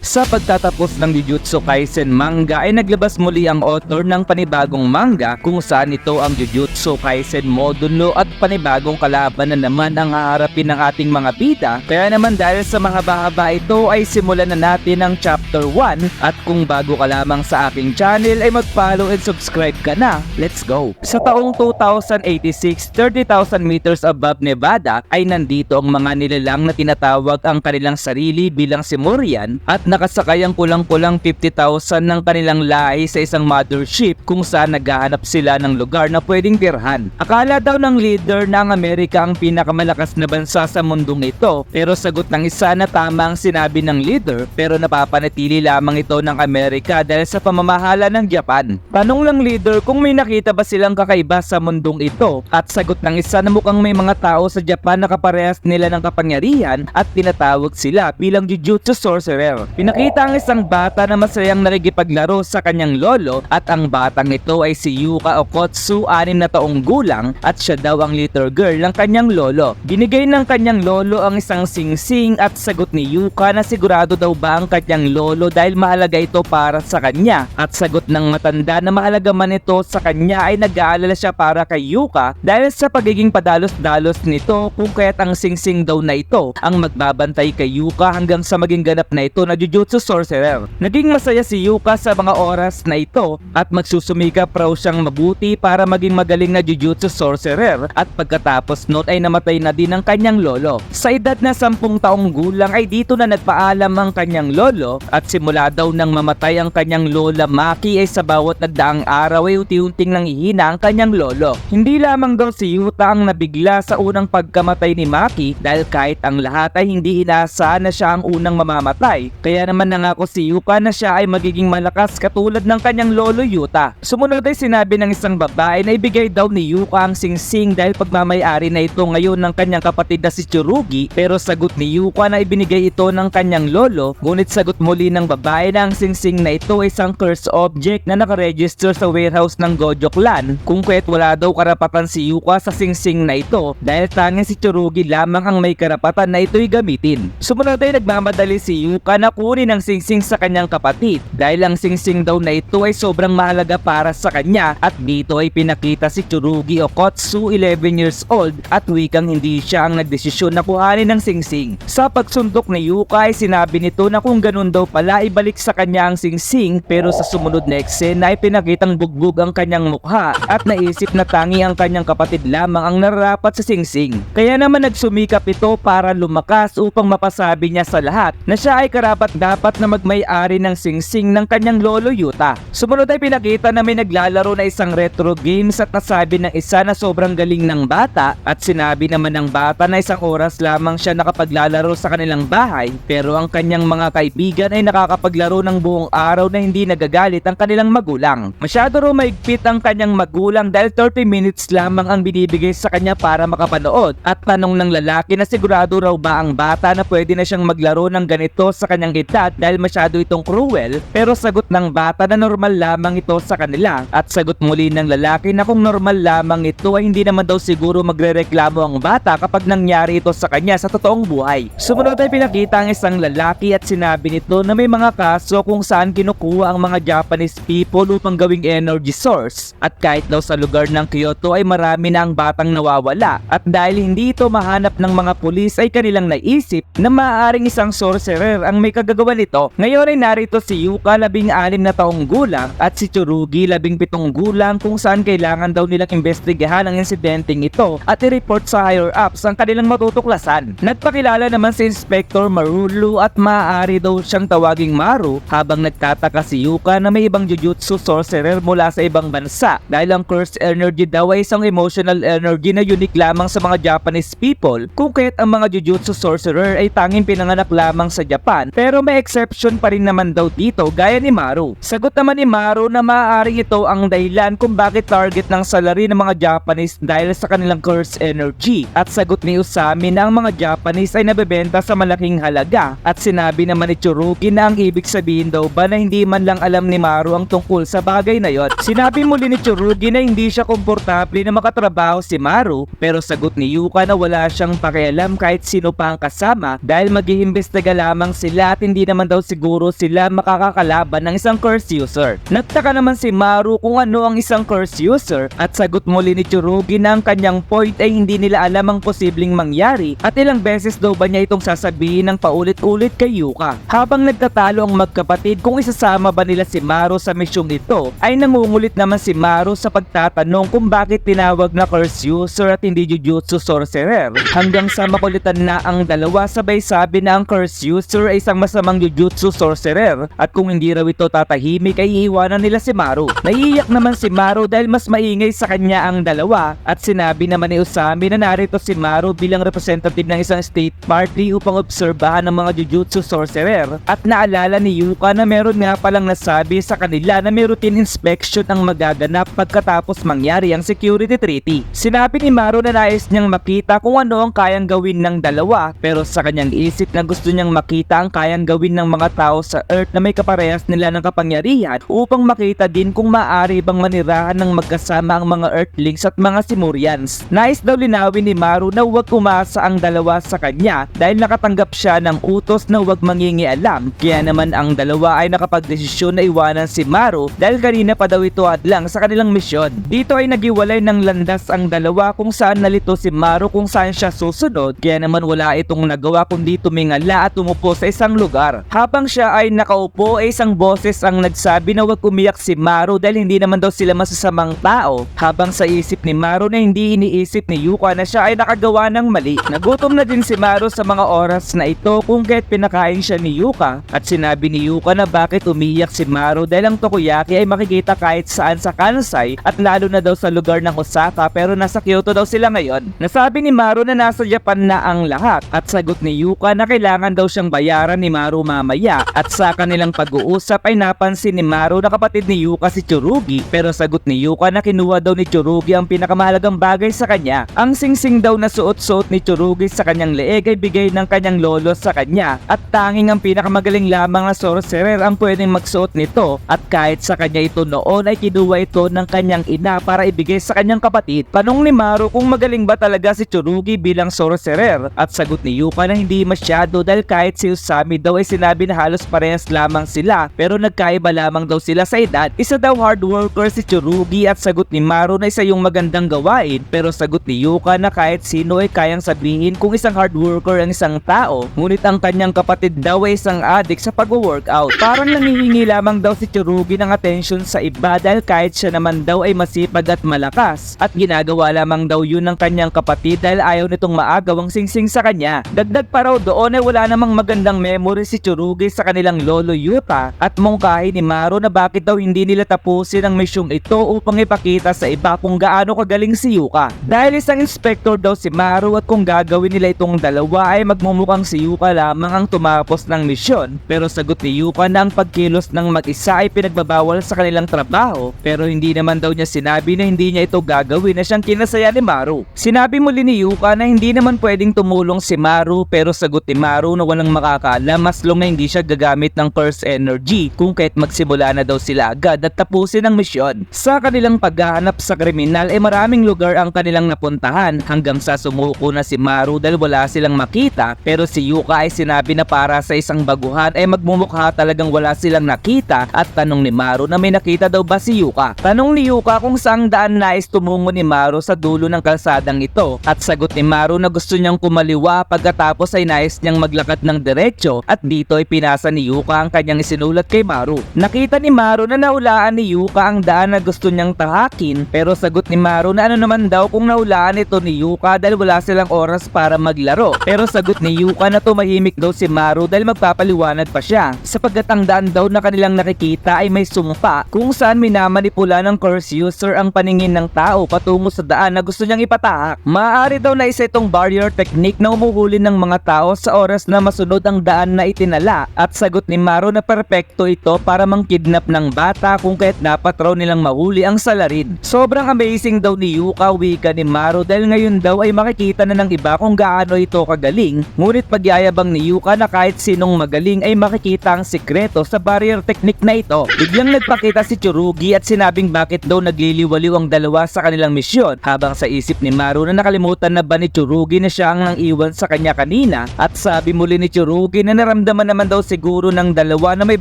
Sa pagtatapos ng Jujutsu Kaisen manga ay naglabas muli ang author ng panibagong manga kung saan ito ang Jujutsu Kaisen modulo at panibagong kalaban na naman ang haharapin ng ating mga bida. Kaya naman dahil sa mahaba-haba ito ay simulan na natin ang chapter 1 at kung bago ka lamang sa aking channel ay mag-follow and subscribe ka na. Let's go! Sa taong 2086, 30,000 meters above Nevada ay nandito ang mga nilalang na tinatawag ang kanilang sarili bilang Simurian at nakasakay ang kulang-kulang 50,000 ng kanilang lahi sa isang mothership kung saan naghahanap sila ng lugar na pwedeng tirhan. Akala daw ng leader na ang Amerika ang pinakamalakas na bansa sa mundong ito, pero sagot ng isa na tama ang sinabi ng leader, pero napapanatili lamang ito ng Amerika dahil sa pamamahala ng Japan. Tanong ng leader kung may nakita ba silang kakaiba sa mundong ito at sagot ng isa na mukhang may mga tao sa Japan na kaparehas nila ng kapangyarihan at tinatawag sila bilang Jujutsu Sorcerer. Pinakita ang isang bata na masayang nakikipaglaro sa kanyang lolo at ang batang ito ay si Yuka Okkotsu, 6 na taong gulang at siya daw ang little girl ng kanyang lolo. Binigay ng kanyang lolo ang isang singsing at sagot ni Yuka na sigurado daw ba ang kanyang lolo dahil mahalaga ito para sa kanya at sagot ng matanda na mahalaga man ito sa kanya ay nag-aalala siya para kay Yuka dahil sa pagiging padalos-dalos nito kung kaya't ang singsing daw na ito ang magbabantay kay Yuka hanggang sa maging ganap na ito na Jujutsu Sorcerer. Naging masaya si Yuka sa mga oras na ito at magsusumikap raw siyang mabuti para maging magaling na Jujutsu Sorcerer at pagkatapos noon ay namatay na din ang kanyang lolo. Sa edad na 10 taong gulang ay dito na nagpaalam ang kanyang lolo at simula daw nang mamatay ang kanyang lola Maki ay sa bawat nagdaang araw ay unti-unting nanghihina ang kanyang lolo. Hindi lamang daw si Yuta ang nabigla sa unang pagkamatay ni Maki dahil kahit ang lahat ay hindi inaasahan na siya ang unang mamamatay. Kaya naman nangako si Yuka na siya ay magiging malakas katulad ng kanyang lolo Yuta. Sumunod ay sinabi ng isang babae na ibigay daw ni Yuka ang singsing dahil pagmamayari na ito ngayon ng kanyang kapatid na si Tsurugi, pero sagot ni Yuka na ibinigay ito ng kanyang lolo, ngunit sagot muli ng babae na ang singsing na ito ay isang cursed object na nakaregister sa warehouse ng Gojo Clan kung kaya't wala daw karapatan si Yuka sa singsing na ito dahil tanging si Tsurugi lamang ang may karapatan na ito'y gamitin. Sumunod ay nagmamadali si Yuka na kunin ang singsing sa kanyang kapatid dahil ang singsing daw na ito ay sobrang mahalaga para sa kanya at dito ay pinakita si Tsurugi Okkotsu, 11 years old at wikang hindi siya ang nagdesisyon na kuhanin ng singsing. Sa pagsundok ni Yuka ay sinabi nito na kung ganun daw pala ibalik sa kanya ang singsing, pero sa sumunod na eksena ay pinakitang bugbog ang kanyang mukha at naisip na tangi ang kanyang kapatid lamang ang nararapat sa singsing. Kaya naman nagsumikap ito para lumakas upang mapasabi niya sa lahat na siya ay karapat dapat na magmay-ari ng singsing ng kanyang lolo Yuta. Sumunod ay pinakita na may naglalaro na isang retro games at nasabi ng isa na sobrang galing ng bata at sinabi naman ng bata na isang oras lamang siya nakapaglalaro sa kanilang bahay, pero ang kanyang mga kaibigan ay nakakapaglaro ng buong araw na hindi nagagalit ang kanilang magulang. Masyado raw maigpit ang kanyang magulang dahil 30 minutes lamang ang binibigay sa kanya para makapanood at tanong ng lalaki na sigurado raw ba ang bata na pwede na siyang maglaro ng ganito sa kanyang edad dahil masyado itong cruel, pero sagot ng bata na normal lamang ito sa kanila at sagot muli ng lalaki na kung normal lamang ito ay hindi naman daw siguro magrereklamo ang bata kapag nangyari ito sa kanya sa totoong buhay. Sumunod ay pinakita ang isang lalaki at sinabi nito na may mga kaso kung saan kinukuha ang mga Japanese people upang gawing energy source at kahit daw sa lugar ng Kyoto ay marami na ang batang nawawala at dahil hindi ito mahanap ng mga pulis ay kanilang naisip na maaaring isang sorcerer ang may kagagawa nito. Ngayon ay narito si Yuka, 16 na taong gulang at si Tsurugi, 17 gulang kung saan kailangan daw nilang investigahan ang insidenteng ito at i-report sa higher ups ang kanilang matutuklasan. Nagpakilala naman si Inspector Marulu at maaari daw siyang tawaging Maru habang nagtataka si Yuka na may ibang Jujutsu Sorcerer mula sa ibang bansa dahil ang cursed energy daw ay isang emotional energy na unique lamang sa mga Japanese people kung kaya't ang mga Jujutsu Sorcerer ay tanging pinanganak lamang sa Japan, pero may exception pa rin naman daw dito gaya ni Maru. Sagot naman ni Maru na maaaring ito ang dahilan kung bakit target ng salary ng mga Japanese dahil sa kanilang cursed energy at sagot ni Usami na ang mga Japanese ay nabebenta sa malaking halaga at sinabi naman ni Tsurugi na ang ibig sabihin daw ba na hindi man lang alam ni Maru ang tungkol sa bagay na yon. Sinabi muli ni Tsurugi na hindi siya komportable na makatrabaho si Maru, pero sagot ni Yuka na wala siyang pakialam kahit sino pa ang kasama dahil mag-iimbestiga lamang sila at hindi naman daw siguro sila makakakalaban ng isang curse user. Nagtaka naman si Maru kung ano ang isang curse user at sagot muli ni Tsurugi na ang kanyang point ay hindi nila alam ang posibleng mangyari at ilang beses daw ba niya itong sasabihin ng paulit-ulit kay Yuka. Habang nagtatalo ang magkapatid kung isasama ba nila si Maru sa misyong ito, ay nangungulit naman si Maru sa pagtatanong kung bakit tinawag na curse user at hindi Jujutsu sorcerer, hanggang sa makulitan na ang dalawa sabay sabi na ang curse user ay isang masamang Jujutsu sorcerer at kung hindi raw ito tatahimik ay iiwanan nila si Maru. Naiiyak naman si Maru dahil mas maingay sa kanya ang dalawa at sinabi naman ni Usami na narito si Maru bilang representative ng isang state party upang obserbahan ng mga Jujutsu sorcerer at naalala ni Yuka na meron nga palang nasabi sa kanila na may routine inspection ang magaganap pagkatapos mangyari ang security treaty. Sinabi ni Maru na nais niyang makita kung ano ang kayang gawin ng dalawa pero sa kanyang isip na gusto niyang makita ang kayang gawin ng mga tao sa Earth na may kaparehas nila ng kapangyarihan upang makita din kung maaari bang manirahan ng magkasama ang mga Earthlings at mga Simurians. Nais daw linawin ni Maru na huwag umasa ang dalawa sa kanya dahil nakatanggap siya ng utos na huwag mangingialam, kaya naman ang dalawa ay nakapagdesisyon na iwanan si Maru dahil kanina pa daw ito hadlang sa kanilang misyon. Dito ay nagiwalay ng landas ang dalawa kung saan nalito si Maru kung saan siya susunod, kaya naman wala itong nagawa kundi tumingala at umupo sa isang lugar. Habang siya ay nakaupo ay isang boses ang nagsabi na huwag umiyak si Maru dahil hindi naman daw sila masasamang tao, habang sa isip ni Maru na hindi iniisip ni Yuka na siya ay nakagawa ng mali. Nagutom na din si Maru sa mga oras na ito kung kaya't pinakain siya ni Yuka at sinabi ni Yuka na bakit umiyak si Maru dahil ang takoyaki ay makikita kahit saan sa Kansai at lalo na daw sa lugar ng Osaka pero nasa Kyoto daw sila ngayon. Nasabi ni Maru na nasa Japan na ang lahat at sagot ni Yuka na kailangan daw siyang bayaran ni Maru mamaya at sa kanilang pag-uusap ay napansin ni Maru na kapatid ni Yuka si Tsurugi pero sagot ni Yuka na kinuha daw ni Tsurugi ang pinakamahalagang bagay sa kanya. Ang singsing daw na suot-suot ni Tsurugi sa kanyang leeg ay bigay ng kanyang lolo sa kanya at tanging ang pinakamagaling lamang na sorcerer ang pwedeng magsuot nito at kahit sa kanya ito noon ay kinuha ito ng kanyang ina para ibigay sa kanyang kapatid. Tanong ni Maru kung magaling ba talaga si Tsurugi bilang sorcerer at sagot ni Yuka na hindi masyado dahil kahit si Usami daw ay sinabi na halos parehas lamang sila pero nagkaiba lamang daw sila sa edad. Isa daw hard worker si Tsurugi at sagot ni Maru na isa yung magandang gawain pero sagot ni Yuka na kahit sino ay kayang sabihin kung isang hard worker ang isang tao, ngunit ang kanyang kapatid daw ay isang addict sa pag-workout. Parang nangihingi lamang daw si Tsurugi ng atensyon sa iba dahil kahit siya naman daw ay masipag at malakas at ginagawa lamang daw yun ng kanyang kapatid dahil ayaw nitong maagaw ang singsing sa kanya. Dagdag pa raw doon ay wala namang magandang memory si Tsurugi sa kanilang lolo Yuka at mungkahi ni Maru na bakit daw hindi nila tapusin ang misyong ito upang ipakita sa iba kung gaano kagaling si Yuka. Dahil isang inspector daw si Maru at kung gagawin nila itong dalawa ay magmumukhang si Yuka lamang ang tumapos ng misyon pero sagot ni Yuka na ang pagkilos ng mag-isa ay pinagbabawal sa kanilang trabaho pero hindi naman daw niya sinabi na hindi niya ito gagawin na siyang kinasaya ni Maru. Sinabi muli ni Yuka na hindi naman pwedeng tumulong si Maru pero sagot ni Maru na walang makakaalam mas long na hindi siya gagamit ng curse energy kung kahit magsimula na daw sila agad at tapusin ang misyon. Sa kanilang paghahanap sa kriminal ay maraming lugar ang kanilang napuntahan hanggang sa sumuko na si Maru dahil wala silang makita pero si Yuka ay sinabi na para sa isang baguhan ay magmumukha talagang wala silang nakita at tanong ni Maru na may nakita daw ba si Yuka. Tanong ni Yuka kung saang daan nais tumungo ni Maru sa dulo ng kalsadang ito at sagot ni Maru na gusto niyang kumaliwa pagkatapos ay nais niyang maglakad ng diretso at dito ay pinasa ni Yuka ang kanyang isinulat kay Maru. Nakita ni Maru na naulaan ni Yuka ang daan na gusto niyang tahakin pero sagot ni Maru na ano naman daw kung naulaan ito ni Yuka dahil wala silang oras para maglaro pero sagot ni Yuka na tumahimik daw si Maru dahil magpapaliwanag pa siya sapagkat ang daan daw na kanilang nakikita ay may sumpa kung saan minamanipula ng curse user ang paningin ng tao patungo sa daan na gusto niyang ipatahak. Maaari daw na isa itong barrier technique na umuhuli ng mga tao sa oras na masunod ang daan na itinala at sagot ni Maru na perpekto ito para mangkidnap ng bata kung kaya't dapat raw nilang mahuli ang salarin. Sobrang amazing daw ni Yuka, wika ni Maru dahil ngayon daw ay makikita na ng iba kung gaano ito kagaling, ngunit pagyayabang ni Yuka na kahit sinong magaling ay makikita ang sikreto sa barrier technique na ito. Biglang nagpakita si Tsurugi at sinabing bakit daw nagliliwaliw ang dalawa sa kanilang misyon habang sa isip ni Maru na nakalimutan na ba ni Tsurugi na siya ang nang iwan sa kanya kanina at sabi muli ni Tsurugi na naramdaman nararamdaman naman daw siguro ng dalawa na may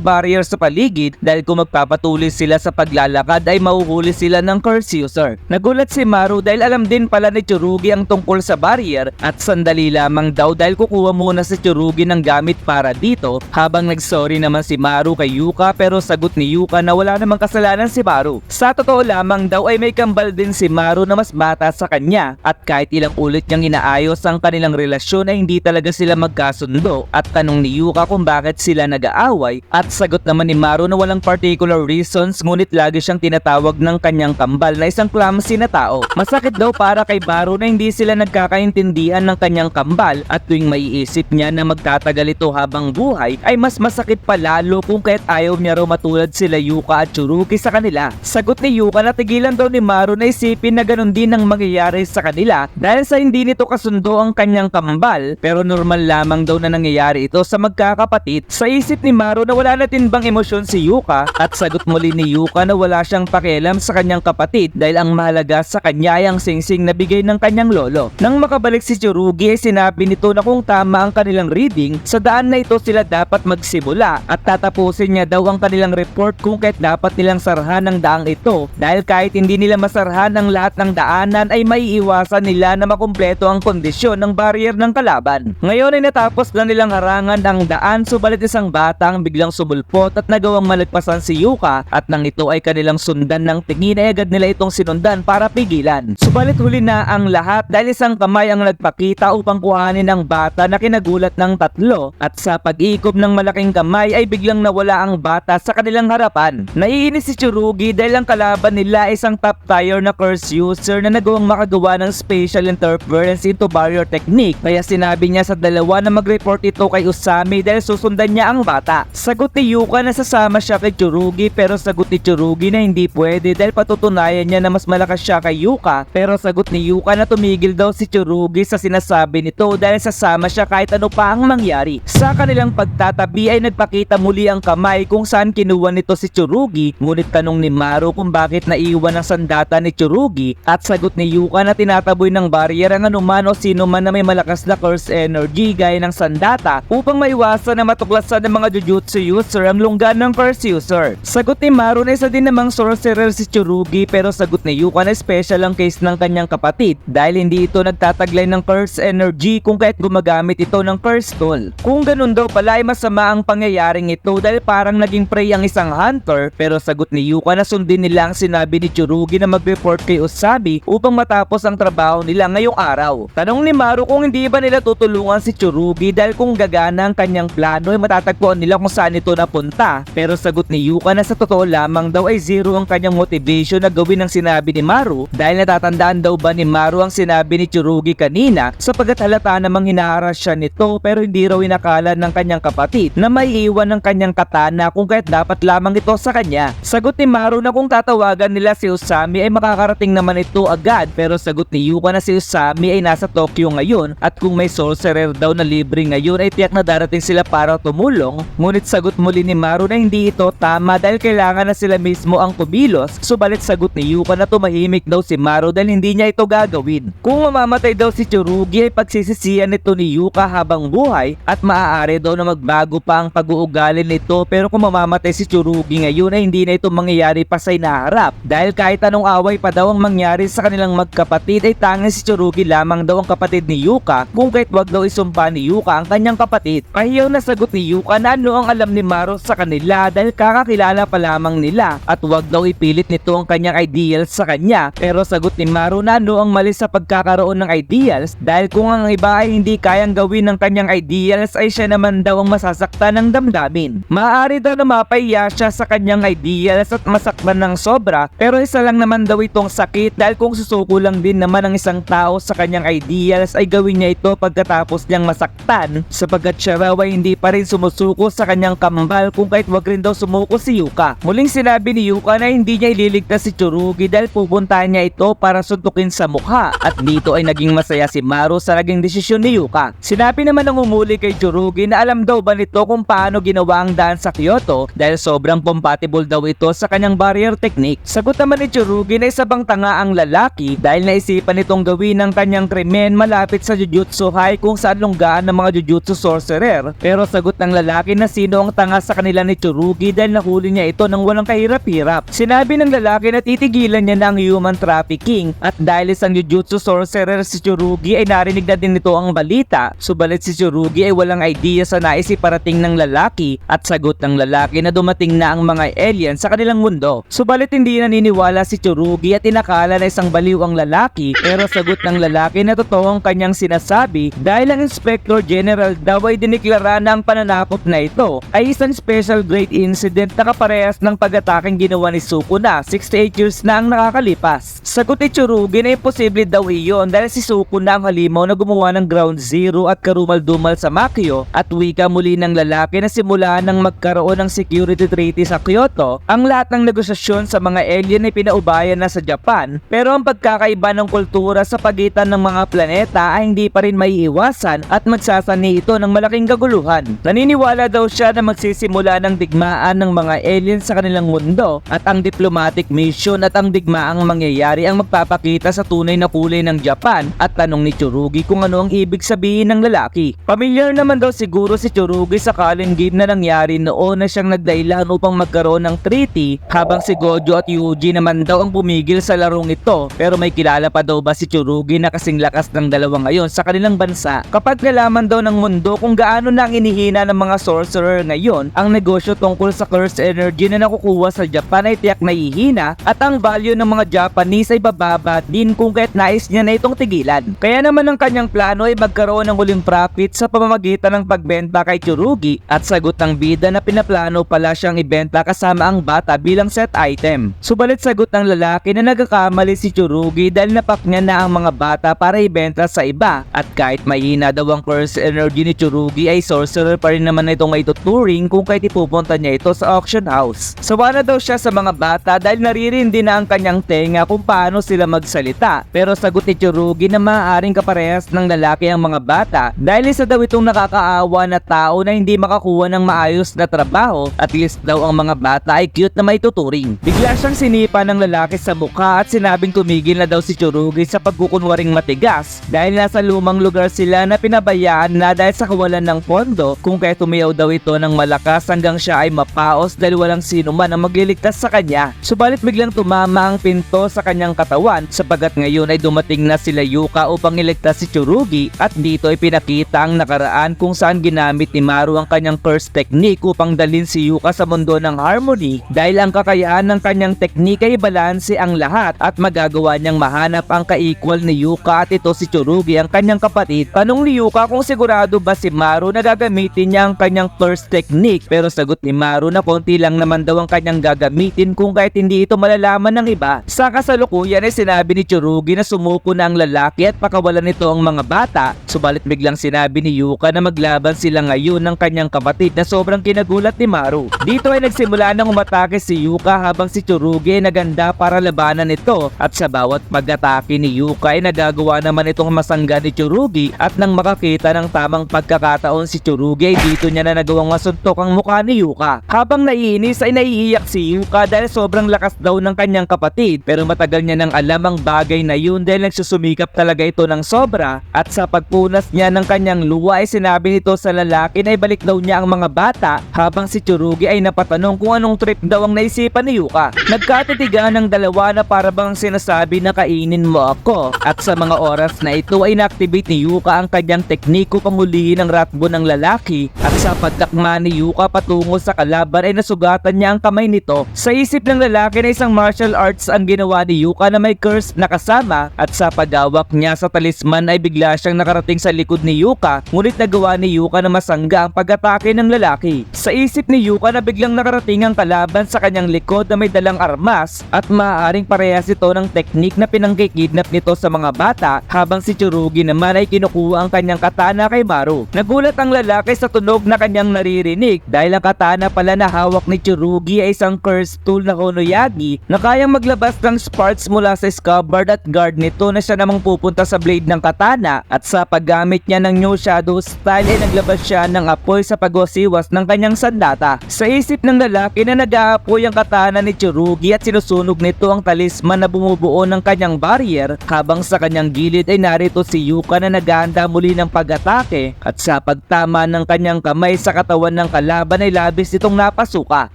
barrier sa paligid dahil kung magpapatuloy sila sa paglalakad ay mahuhuli sila ng curse user. Nagulat si Maru dahil alam din pala ni Tsurugi ang tungkol sa barrier at sandali lamang daw dahil kukuha muna si Tsurugi ng gamit para dito habang nagsorry naman si Maru kay Yuka pero sagot ni Yuka na wala namang kasalanan si Maru. Sa totoo lamang daw ay may kambal din si Maru na mas bata sa kanya at kahit ilang ulit niyang inaayos ang kanilang relasyon ay hindi talaga sila magkasundo at tanong ni Yuka kung bakit sila nag-aaway at sagot naman ni Maru na walang particular reasons ngunit lagi siyang tinatawag ng kanyang kambal na isang clumsy na tao. Masakit daw para kay Maru na hindi sila nagkakaintindihan ng kanyang kambal at tuwing maiisip niya na magtatagal ito habang buhay ay mas masakit pa lalo kung kahit ayaw niya raw matulad sila Yuka at Tsurugi sa kanila. Sagot ni Yuka na tigilan daw ni Maru na isipin na ganun din ang mangyayari sa kanila dahil sa hindi nito kasundo ang kanyang kambal pero normal lamang daw na nangyayari ito sa magkakapatid. Sa isip ni Maru na wala na din bang emosyon si Yuka at sagot muli ni Yuka na wala siyang pakialam sa kanyang kapatid dahil ang mahalaga sa kanya ay ang singsing na bigay ng kanyang lolo. Nang makabalik si Tsurugi ay sinabi nito na kung tama ang kanilang reading sa daan na ito sila dapat magsimula at tatapusin niya daw ang kanilang report kung kahit dapat nilang sarhan ang daang ito dahil kahit hindi nila masarhan ang lahat ng daanan ay maiiwasan nila na makumpleto ang kondisyon ng barrier ng kalaban. Ngayon ay natapos na nilang harangan ang daan subalit isang bata ang biglang sumulpot at nagawang malagpasan si Yuka at nang ito ay kanilang sundan ng tingin ay agad nila itong sinundan para pigilan. Subalit huli na ang lahat dahil isang kamay ang nagpakita upang kuhanin ang bata na kinagulat ng tatlo at sa pag-ikot ng malaking kamay ay biglang nawala ang bata sa kanilang harapan. Naiinis si Tsurugi dahil ang kalaban nila ay isang top tier na curse user na nagawang makagawa ng special interference into barrier technique kaya sinabi niya sa dalawa na mag-report ito kay Usami dahil susundan niya ang bata. Sagot ni Yuka na sasama siya kay Tsurugi pero sagot ni Tsurugi na hindi pwede dahil patutunayan niya na mas malakas siya kay Yuka pero sagot ni Yuka na tumigil daw si Tsurugi sa sinasabi nito dahil sasama siya kahit ano pa ang mangyari. Sa kanilang pagtatabi ay nagpakita muli ang kamay kung saan kinuha nito si Tsurugi ngunit tanong ni Maru kung bakit naiwan ang sandata ni Tsurugi at sagot ni Yuka na tinataboy ng barrier ang anuman o sino man na may malakas na curse energy gaya ng sandata upang maiwasan na matuklasan ng mga jujutsu user ang lunggan ng curse user. Sagot ni Maru na isa din namang sorcerer si Tsurugi pero sagot ni Yuka na special ang case ng kanyang kapatid dahil hindi ito nagtataglay ng curse energy kung kahit gumagamit ito ng curse tool. Kung ganun daw pala ay masama ang pangyayaring ito dahil parang naging prey ang isang hunter pero sagot ni Yuka na sundin nila ang sinabi ni Tsurugi na mag-report kay Usami upang matapos ang trabaho nila ngayong araw. Tanong ni Maru kung hindi ba nila tutulungan si Tsurugi dahil kung gagana ang kanyang plano ay matatagpuan nila kung saan ito napunta pero sagot ni Yuka na sa totoo lamang daw ay zero ang kanyang motivation na gawin ang sinabi ni Maru dahil natatandaan daw ba ni Maru ang sinabi ni Tsurugi kanina sapagkat halata namang hinaharas siya nito pero hindi raw inakala ng kanyang kapatid na may iwan ng kanyang katana kung kahit dapat lamang ito sa kanya. Sagot ni Maru na kung tatawagan nila si Usami ay makakarating naman ito agad pero sagot ni Yuka na si Usami ay nasa Tokyo ngayon at kung may sorcerer daw na libre ngayon ay tiyak na darating sila para tumulong ngunit sagot muli ni Maru na hindi ito tama dahil kailangan na sila mismo ang kumilos subalit sagot ni Yuka na tumahimik daw si Maru dahil hindi niya ito gagawin. Kung mamamatay daw si Tsurugi ay pagsisisihan nito ni Yuka habang buhay at maaari daw na magbago pa ang pag-uugali nito pero kung mamamatay si Tsurugi ngayon ay hindi na ito mangyayari pa sa inaharap dahil kahit anong away pa daw ang mangyari sa kanilang magkapatid ay tanging si Tsurugi lamang daw ang kapatid ni Yuka kung kahit wag daw isumpa ni Yuka ang kanyang kapatid. Pahiyaw na sagot ni Yuka na ano ang alam ni Maru sa kanila dahil kakakilala pa lamang nila at wag daw ipilit nito ang kanyang ideals sa kanya pero sagot ni Maru na ano ang mali sa pagkakaroon ng ideals dahil kung ang iba ay hindi kayang gawin ng kanyang ideals ay siya naman daw ang masasaktan ng damdamin. Maaari daw na mapahiya siya sa kanyang ideals at masaktan ng sobra pero isa lang naman daw itong sakit dahil kung susuko lang din naman ang isang tao sa kanyang ideals ay gawin niya ito pagkatapos niyang masaktan sapagkat siya raw ay hindi pa rin sumusuko sa kanyang kambal kung kahit wag rin daw sumuko si Yuka. Muling sinabi ni Yuka na hindi niya ililigtas si Tsurugi dahil pupuntahan niya ito para suntukin sa mukha at dito ay naging masaya si Maru sa naging desisyon ni Yuka. Sinabi naman ng umuli kay Tsurugi na alam daw ba nito kung paano ginawa ang daan sa Kyoto dahil sobrang compatible daw ito sa kanyang barrier technique. Sagot naman ni Tsurugi na isa bang tanga ang lalaki dahil naisipan itong gawin ng kanyang krimen malapit sa Jujutsu High kung saan lunggaan ng mga Jujutsu sorcerer sorcerer. Pero sagot ng lalaki na sino ang tanga sa kanila ni Tsurugi dahil nahuli niya ito ng walang kahirap-hirap. Sinabi ng lalaki na titigilan niya na ang human trafficking at dahil isang jujutsu sorcerer si Tsurugi ay narinig na din nito ang balita. Subalit si Tsurugi ay walang idea sa nais iparating ng lalaki at sagot ng lalaki na dumating na ang mga alien sa kanilang mundo. Subalit hindi naniniwala si Tsurugi at inakala na isang baliw ang lalaki, pero sagot ng lalaki na totoo ang kanyang sinasabi dahil ang Inspector General daw ay diniklara na ang pananakop na ito ay isang special grade incident na kaparehas ng pag-ataking ginawa ni Sukuna 68 years na ang nakakalipas. Sagot ni Tsurugi na imposible daw iyon dahil si Sukuna ang halimaw na gumawa ng Ground Zero at karumal-dumal sa Makio at wika muli ng lalaki na simula nang magkaroon ng security treaty sa Kyoto, ang lahat ng negosasyon sa mga alien ay pinaubayan na sa Japan, pero ang pagkakaiba ng kultura sa pagitan ng mga planeta ay hindi pa rin maiiwasan at magsasani ito ng malaking kaguluhan. Naniniwala daw siya na magsisimula ng digmaan ng mga alien sa kanilang mundo at ang diplomatic mission at ang digmaang mangyayari ang magpapakita sa tunay na kulay ng Japan at tanong ni Tsurugi kung ano ang ibig sabihin ng lalaki. Pamilyar naman daw siguro si Tsurugi sa Culling game na nangyari noon na siyang nagdahilan upang magkaroon ng treaty habang si Gojo at Yuji naman daw ang pumigil sa larong ito, pero may kilala pa daw ba si Tsurugi na kasing lakas ng dalawa ngayon sa kanilang bansa? Kapag nalaman daw ng mundo kung gaano na ang inihina ng mga sorcerer ngayon, ang negosyo tungkol sa cursed energy na nakukuha sa Japan ay tiyak na ihina at ang value ng mga Japanese ay bababa din kung kahit nais niya na itong tigilan. Kaya naman ang kanyang plano ay magkaroon ng huling profit sa pamamagitan ng pagbenta kay Tsurugi at sagot ng bida na pinaplano pala siyang ibenta kasama ang bata bilang set item. Subalit sagot ng lalaki na nagkakamali si Tsurugi dahil napak niya na ang mga bata para ibenta sa iba at kahit mahina daw ang cursed energy ni Tsurugi ay sorcerer pa rin naman itong maituturing kung kahit ipupunta niya ito sa auction house. Sawa na daw siya sa mga bata dahil naririndi na ang kanyang tenga kung paano sila magsalita, pero sagot ni Tsurugi na maaaring kaparehas ng lalaki ang mga bata dahil isa daw itong nakakaawa na tao na hindi makakuha ng maayos na trabaho, at least daw ang mga bata ay cute na maituturing. Bigla siyang sinipa ng lalaki sa mukha at sinabing tumigil na daw si Tsurugi sa pagkukunwaring matigas dahil nasa lumang lugar sila na pinabayaan na dahil sa kawalan ng pondo, kung kaya tumiyaw daw ito ng malakas hanggang siya ay mapaos dahil walang sino man ang magliligtas sa kanya. Subalit biglang tumama ang pinto sa kanyang katawan sapagat ngayon ay dumating na sila Yuka upang iligtas si Tsurugi at dito ay pinakita ang nakaraan kung saan ginamit ni Maru ang kanyang curse technique upang dalhin si Yuka sa mundo ng harmony dahil ang kakayahan ng kanyang teknika ay balanse ang lahat at magagawa niyang mahanap ang ka-equal ni Yuka at ito si Tsurugi ang kanyang kapatid. Tanong ni Yuka kung sigurado ba si Maru na gagamitin niya ang kanyang curse technique, pero sagot ni Maru na konti lang naman daw ang kanyang gagamitin kung kahit hindi ito malalaman ng iba. Sa kasalukuyan ay sinabi ni Tsurugi na sumuko na ang lalaki at pakawalan nito ang mga bata, subalit biglang sinabi ni Yuka na maglaban sila ngayon ng kanyang kapatid na sobrang kinagulat ni Maru. Dito ay nagsimula nang umatake si Yuka habang si Tsurugi ay naganda para labanan ito at sa bawat pag-atake ni Yuka ay nagagawa naman itong masangga ni Tsurugi at nang makakita ng tamang pagkakataon si Tsurugi ay dito niya na nagawang masuntok ang mukha ni Yuka. Habang naiinis ay naiiyak si Yuka dahil sobrang lakas daw ng kanyang kapatid, pero matagal niya nang alam ang bagay na yun dahil nagsusumikap talaga ito ng sobra at sa pagpunas niya ng kanyang luwa ay sinabi nito sa lalaki na ibalik daw niya ang mga bata habang si Tsurugi ay napatanong kung anong trip daw ang naisipan ni Yuka. Nagkatitigan ng dalawa na para bang sinasabi na kainin mo ako at sa mga oras na ito ay na-activate ni Yuka ang kanyang tekniko pang hulihin ang ratbo ng lalaki at sa pagtakma ni Yuka patungo sa kalaban ay nasugatan niya ang kamay nito. Sa isip ng lalaki na isang martial arts ang ginawa ni Yuka na may curse na kasama at sa paghawak niya sa talisman ay bigla siyang nakarating sa likod ni Yuka, ngunit nagawa ni Yuka na masangga ang pag-atake ng lalaki. Sa isip ni Yuka na biglang nakarating ang kalaban sa kanyang likod na may dalang armas at maaaring parehas ito ng teknik na pinangkikidnap nito sa mga bata habang si Tsurugi naman ay kinukuha ang kanyang katana kay Maru. Nagulat ang lalaki sa tunog na kanyang naririnig dahil ang katana pala na hawak ni Tsurugi ay isang curse tool na Konoyagi na kayang maglabas ng sparks mula sa scabbard at guard nito na siya namang pupunta sa blade ng katana at sa paggamit niya ng New Shadow style ay naglabas siya ng apoy sa pagwasiwas ng kanyang sandata. Sa isip ng lalaki na nag-aapoy ang katana ni Tsurugi at sinusunog nito ang talisman na bumubuo ng kanyang barrier habang sa kanyang gilid ay narito si Yuka na naghahanda muli ng pag-atake at sa pagtake tama ng kanyang kamay sa katawan ng kalaban ay labis itong napasuka.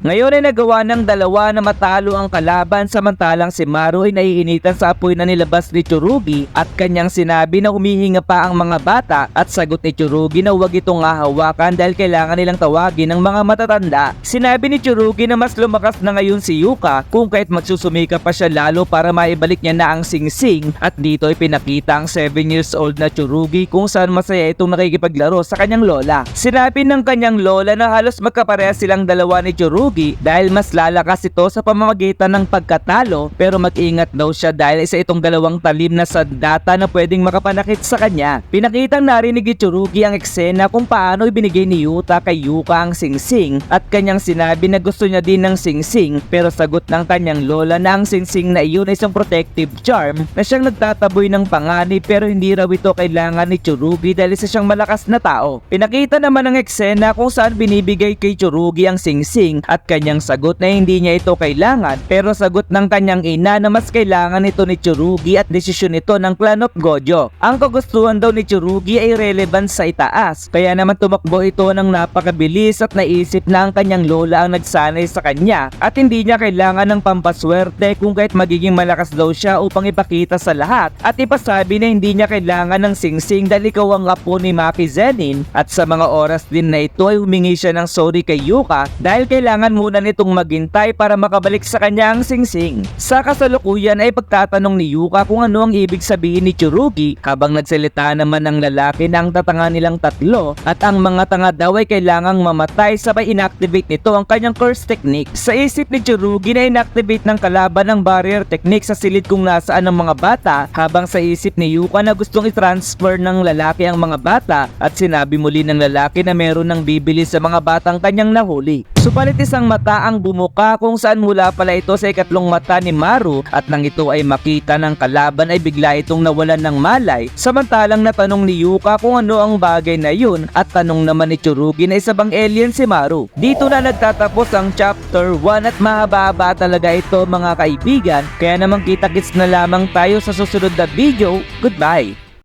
Ngayon ay nagawa ng dalawa na matalo ang kalaban samantalang si Maru ay naiinitan sa apoy na nilabas ni Tsurugi at kanyang sinabi na humihinga pa ang mga bata at sagot ni Tsurugi na huwag itong hahawakan dahil kailangan nilang tawagin ng mga matatanda. Sinabi ni Tsurugi na mas lumakas na ngayon si Yuka kung kahit magsusumika pa siya lalo para maibalik niya na ang singsing at dito ay pinakita ang 7 years old na Tsurugi kung saan masaya itong nakikipaglaro sa kanyang lola. Sinabi ng kanyang lola na halos magkaparehas silang dalawa ni Tsurugi dahil mas lalakas ito sa pamamagitan ng pagkatalo pero mag-ingat daw siya dahil isa itong dalawang talim na sandata na pwedeng makapanakit sa kanya. Pinakitang narinig ni Tsurugi ang eksena kung paano ibinigay ni Yuta kay Yuka ang singsing at kanyang sinabi na gusto niya din ng singsing pero sagot ng kanyang lola na ang singsing na iyon ay isang protective charm na siyang nagtataboy ng panganib pero hindi raw ito kailangan ni Tsurugi dahil isa siyang malakas na tao. Pinakita naman ang eksena kung saan binibigay kay Tsurugi ang singsing at kanyang sagot na hindi niya ito kailangan pero sagot ng kanyang ina na mas kailangan ito ni Tsurugi at desisyon ito ng Clan of Gojo. Ang kagustuhan daw ni Tsurugi ay relevant sa itaas kaya naman tumakbo ito ng napakabilis at naisip na ang kanyang lola ang nagsanay sa kanya at hindi niya kailangan ng pampaswerte kung kahit magiging malakas daw siya upang ipakita sa lahat at ipasabi na hindi niya kailangan ng singsing dahil ikaw ang apo ni Maki Zenin at sa mga oras din na ito ay humingi siya ng sorry kay Yuka dahil kailangan muna nitong maghintay para makabalik sa kanya ang singsing. Sa kasalukuyan ay pagtatanong ni Yuka kung ano ang ibig sabihin ni Tsurugi habang nagsalita naman ng lalaki na ang tatanga nilang tatlo at ang mga tanga daw ay kailangang mamatay sabay inactivate nito ang kanyang curse technique. Sa isip ni Tsurugi na inactivate ng kalaban ang barrier technique sa silid kung nasaan ang mga bata habang sa isip ni Yuka na gustong i-transfer ng lalaki ang mga bata at sinabi muli ng lalaki na meron ng bibili sa mga batang kanyang nahuli. Supalit isang mata ang bumuka kung saan mula pala ito sa ikatlong mata ni Maru at nang ito ay makita ng kalaban ay bigla itong nawalan ng malay samantalang natanong ni Yuka kung ano ang bagay na yun at tanong naman ni Tsurugi na isa bang alien si Maru. Dito na nagtatapos ang chapter 1 at mahaba-haba talaga ito mga kaibigan kaya naman kita-kits na lamang tayo sa susunod na video. Goodbye!